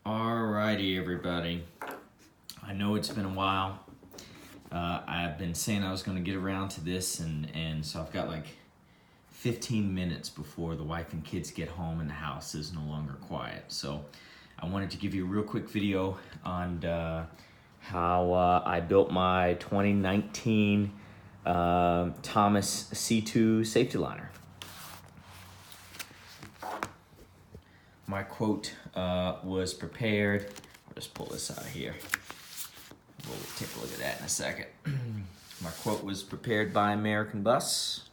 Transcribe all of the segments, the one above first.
Alrighty, everybody. I know it's been a while. I've been saying I was going to get around to this, and so I've got like 15 minutes before the wife and kids get home and the house is no longer quiet. So I wanted to give you a real quick video on how I built my 2019 Thomas C2 safety liner. My quote was prepared. I'll just pull this out of here. We'll take a look at that in a second. My quote was prepared by American Bus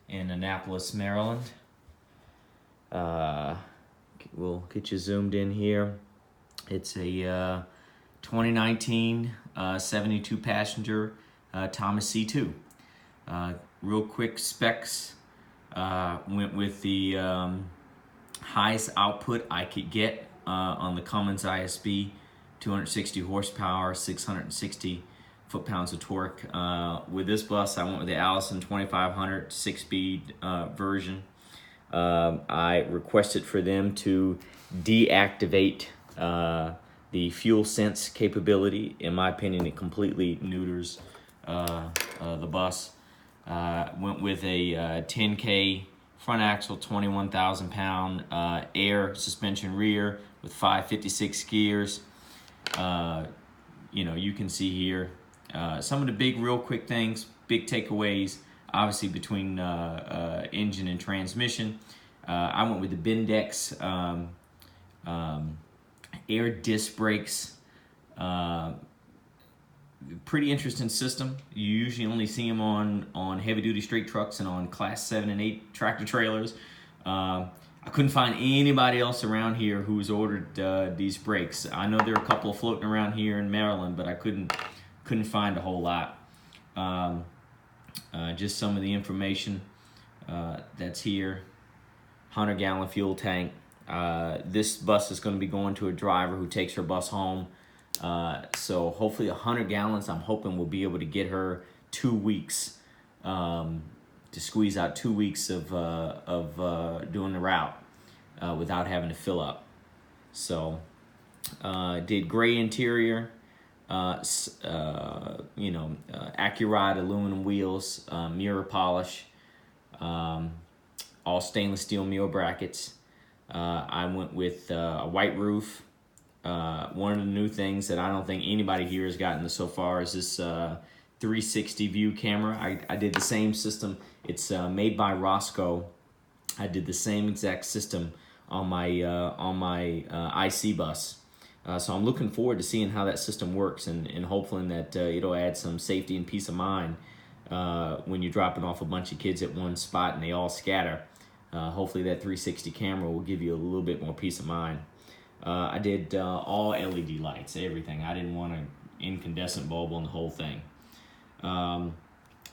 in Annapolis, Maryland. We'll get you zoomed in here. It's a 2019 72 passenger Thomas C2. Real quick specs. Went with the highest output I could get on the Cummins ISB, 260 horsepower, 660 foot-pounds of torque. With this bus, I went with the Allison 2500 6-speed version. I requested for them to deactivate the fuel sense capability. In my opinion, it completely neuters the bus. Went with a 10K front axle, 21,000 pound air suspension rear with 556 gears. You can see here some of the big real quick things, big takeaways, obviously between engine and transmission. I went with the Bendix air disc brakes. Pretty interesting system. You usually only see them on heavy-duty straight trucks and on class 7 and 8 tractor trailers. I couldn't find anybody else around here who's ordered these brakes. I know there are a couple floating around here in Maryland, but I couldn't find a whole lot. Just some of the information that's here. 100-gallon fuel tank. This bus is going to be going to a driver who takes her bus home. So hopefully 100 gallons, I'm hoping we'll be able to get her 2 weeks, to squeeze out 2 weeks of doing the route without having to fill up. So did gray interior, Accuride aluminum wheels, mirror polish, all stainless steel mirror brackets. I went with a white roof. One of the new things that I don't think anybody here has gotten so far is this 360 view camera. I did the same system. It's made by Roscoe. I did the same exact system on my IC bus. So I'm looking forward to seeing how that system works and hopefully that it'll add some safety and peace of mind when you're dropping off a bunch of kids at one spot and they all scatter. Hopefully that 360 camera will give you a little bit more peace of mind. I did all LED lights, everything. I didn't want an incandescent bulb on the whole thing.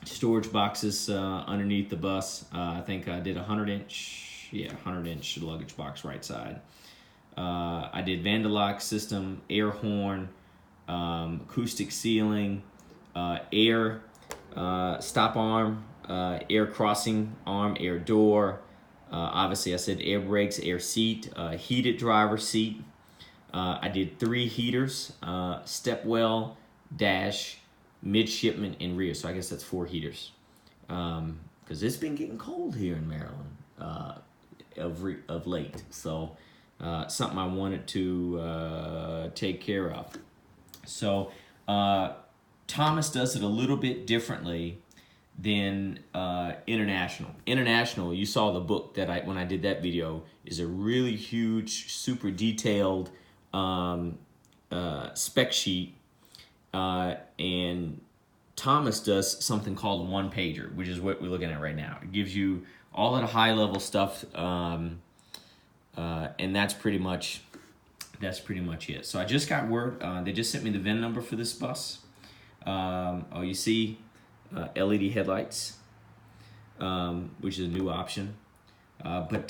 Storage boxes underneath the bus. I think I did 100-inch luggage box right side. I did Vandalock system, air horn, acoustic ceiling, air stop arm, air crossing arm, air door. Obviously, I said air brakes, air seat, heated driver seat. I did 3 heaters, step well, dash, midshipman, and rear. So I guess that's 4 heaters. Because it's been getting cold here in Maryland of late. So something I wanted to take care of. So Thomas does it a little bit differently than International. International, you saw the book that when I did that video, is a really huge, super detailed spec sheet, and Thomas does something called a one-pager, which is what we're looking at right now. It gives you all of the high-level stuff, and that's pretty much it. So I just got word. They just sent me the VIN number for this bus. You see LED headlights, which is a new option. But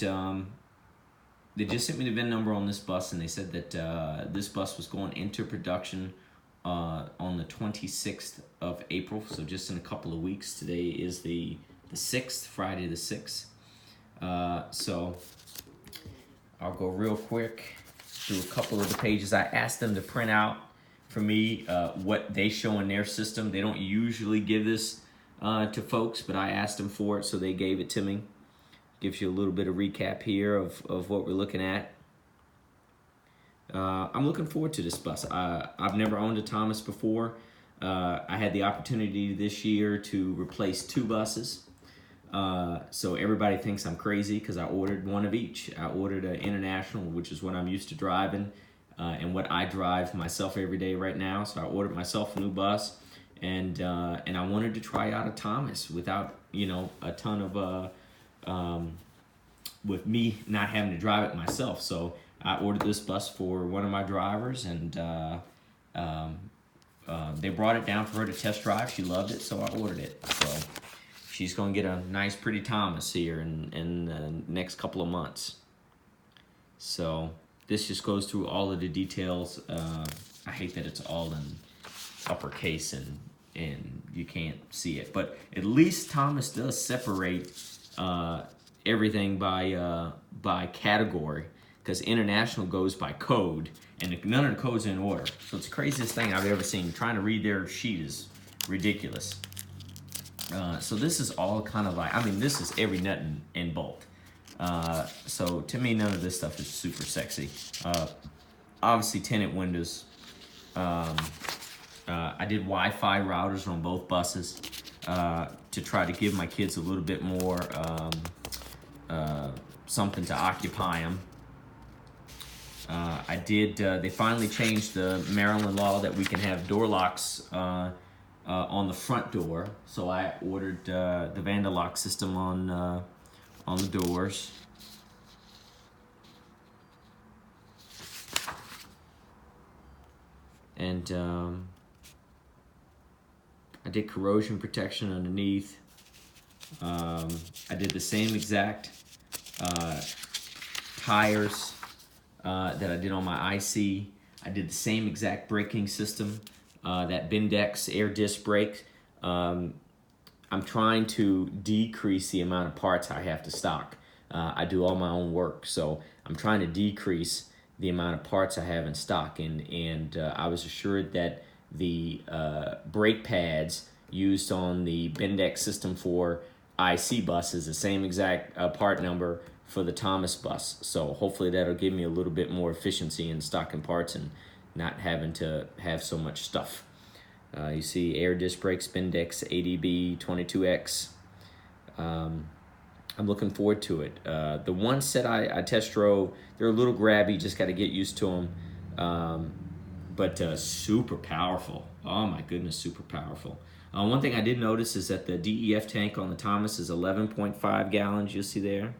they just sent me the VIN number on this bus, and they said that this bus was going into production on the 26th of April, so just in a couple of weeks. Today is the 6th, Friday the 6th. So I'll go real quick through a couple of the pages. I asked them to print out for me what they show in their system. They don't usually give this to folks, but I asked them for it, so they gave it to me. Gives you a little bit of recap here of what we're looking at. I'm looking forward to this bus. I've never owned a Thomas before. I had the opportunity this year to replace 2 buses. So everybody thinks I'm crazy because I ordered one of each. I ordered an International, which is what I'm used to driving, and what I drive myself every day right now. So I ordered myself a new bus, and I wanted to try out a Thomas without, you know, a ton of with me not having to drive it myself. So I ordered this bus for one of my drivers, and they brought it down for her to test drive. She loved it, so I ordered it. So she's going to get a nice, pretty Thomas here in the next couple of months. So this just goes through all of the details. I hate that it's all in uppercase and you can't see it, but at least Thomas does separate everything by category, because International goes by code, and none of the codes are in order. So it's the craziest thing I've ever seen. Trying to read their sheet is ridiculous. So this is all kind of like, I mean, this is every nut and bolt. So to me, none of this stuff is super sexy. Obviously, tinted windows. I did Wi-Fi routers on both buses to try to give my kids a little bit more something to occupy them. I did, they finally changed the Maryland law that we can have door locks on the front door. So I ordered the Vandalock system on the doors. And I did corrosion protection underneath. I did the same exact tires that I did on my IC. I did the same exact braking system, that Bendix air disc brake. I'm trying to decrease the amount of parts I have to stock. I do all my own work, so I'm trying to decrease the amount of parts I have in stock. And I was assured that the brake pads used on the Bendix system for IC bus is the same exact part number for the Thomas bus. So hopefully that'll give me a little bit more efficiency in stocking parts and not having to have so much stuff. You see air disc brakes, Bendix ADB 22X. I'm looking forward to it. The one set I test drove, they're a little grabby, just got to get used to them. But super powerful. Oh my goodness, super powerful. One thing I did notice is that the DEF tank on the Thomas is 11.5 gallons, you'll see there.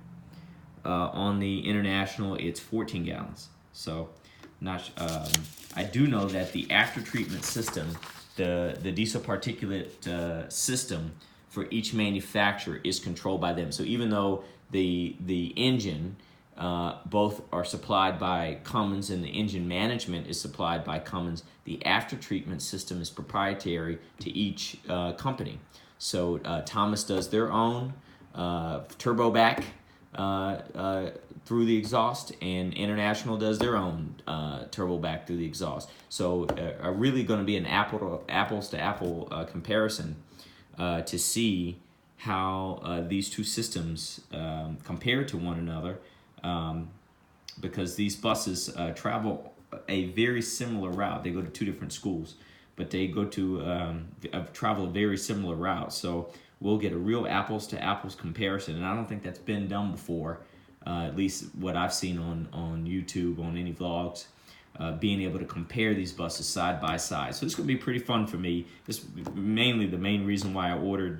On the International, it's 14 gallons. So, I do know that the after treatment system, the diesel particulate system for each manufacturer is controlled by them. So even though the engine, both are supplied by Cummins and the engine management is supplied by Cummins, the after treatment system is proprietary to each company. So Thomas does their own turbo back through the exhaust, and International does their own turbo back through the exhaust. So are really going to be an apples to apple comparison to see how these two systems compare to one another, because these buses travel a very similar route. They go to 2 different schools, but they go to travel a very similar route. So we'll get a real apples to apples comparison, and I don't think that's been done before, at least what I've seen on YouTube, on any vlogs, being able to compare these buses side by side. So it's going to be pretty fun for me. This is mainly the main reason why I ordered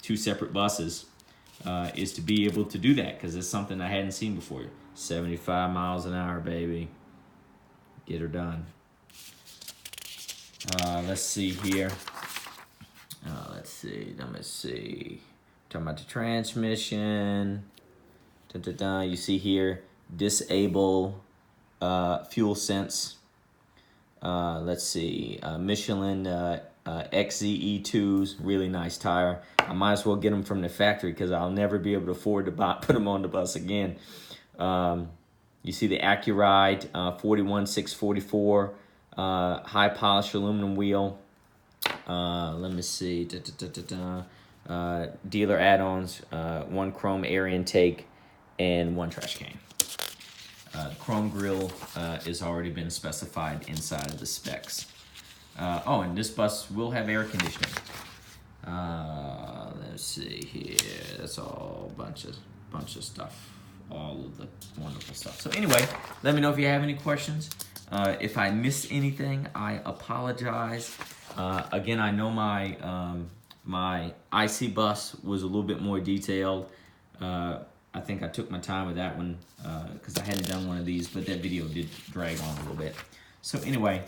2 separate buses, is to be able to do that, because it's something I hadn't seen before. 75 miles an hour, baby. Get her done. Let's see here. Let me see. Talking about the transmission. You see here, disable fuel sense. Let's see. Michelin XZE2s, really nice tire. I might as well get them from the factory because I'll never be able to afford to put them on the bus again. You see the Accuride 41644 high polished aluminum wheel. Let me see. Dealer add-ons, 1 chrome air intake, and 1 trash can. The chrome grill has already been specified inside of the specs. Oh, and this bus will have air conditioning. Let's see here. That's all bunch of stuff. All of the wonderful stuff. So anyway, let me know if you have any questions. If I missed anything, I apologize. Again, I know my IC bus was a little bit more detailed. I think I took my time with that one because I hadn't done one of these, but that video did drag on a little bit. So anyway,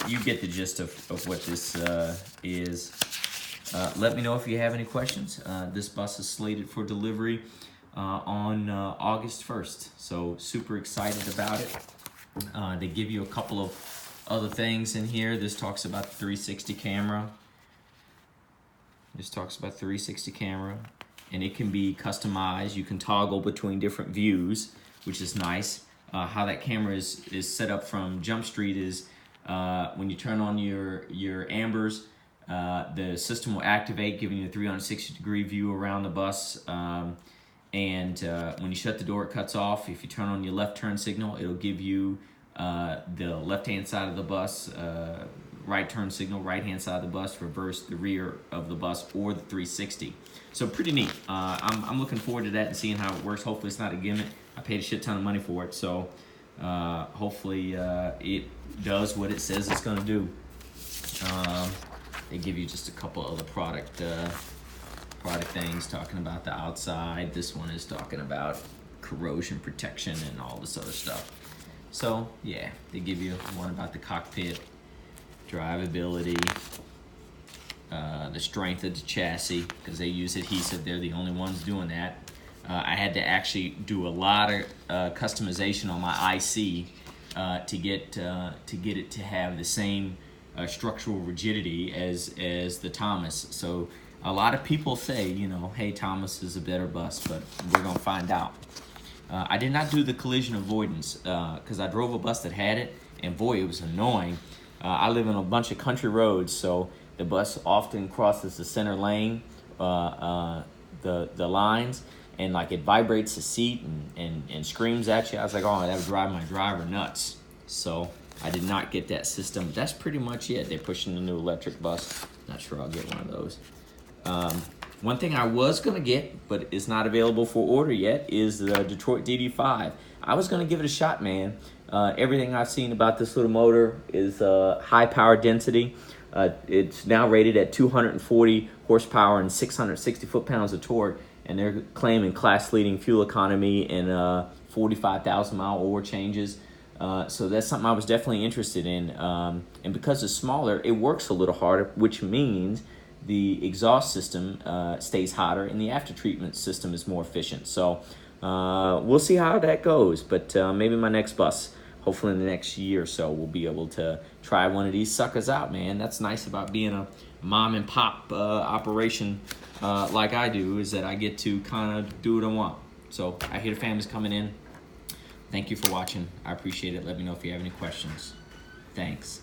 you get the gist of what this is. Let me know if you have any questions. This bus is slated for delivery on August 1st, so super excited about it. They give you a couple of other things in here. This talks about the 360 camera. And it can be customized. You can toggle between different views, which is nice. How that camera is set up from Jump Street is when you turn on your ambers, the system will activate, giving you a 360-degree view around the bus. And when you shut the door, it cuts off. If you turn on your left turn signal, it'll give you the left-hand side of the bus, right turn signal, right-hand side of the bus, reverse the rear of the bus, or the 360. So pretty neat. I'm looking forward to that and seeing how it works. Hopefully it's not a gimmick. I paid a shit ton of money for it, so hopefully it does what it says it's going to do. They give you just a couple other product things talking about the outside. This one is talking about corrosion protection and all this other stuff. So yeah, they give you one about the cockpit, drivability, the strength of the chassis, because they use adhesive. They're the only ones doing that. I had to actually do a lot of customization on my IC to get it to have the same structural rigidity as the Thomas. So a lot of people say, you know, hey, Thomas is a better bus, but we're gonna find out. I did not do the collision avoidance because I drove a bus that had it, and boy, it was annoying. I live in a bunch of country roads, so the bus often crosses the center lane, the lines, and like it vibrates the seat and screams at you. I was like, oh, that would drive my driver nuts. So I did not get that system. That's pretty much it. They're pushing the new electric bus. Not sure I'll get one of those. One thing I was going to get, but it's not available for order yet, is the Detroit DD5. I was going to give it a shot, man. Everything I've seen about this little motor is high power density. It's now rated at 240 horsepower and 660 foot-pounds of torque, and they're claiming class-leading fuel economy and 45,000 mile oil changes. So that's something I was definitely interested in. And because it's smaller, it works a little harder, which means the exhaust system stays hotter and the after-treatment system is more efficient. So we'll see how that goes, but maybe my next bus, hopefully in the next year or so, we'll be able to try one of these suckers out, man. That's nice about being a mom and pop operation like I do, is that I get to kind of do what I want. So I hear the family's coming in. Thank you for watching. I appreciate it. Let me know if you have any questions. Thanks.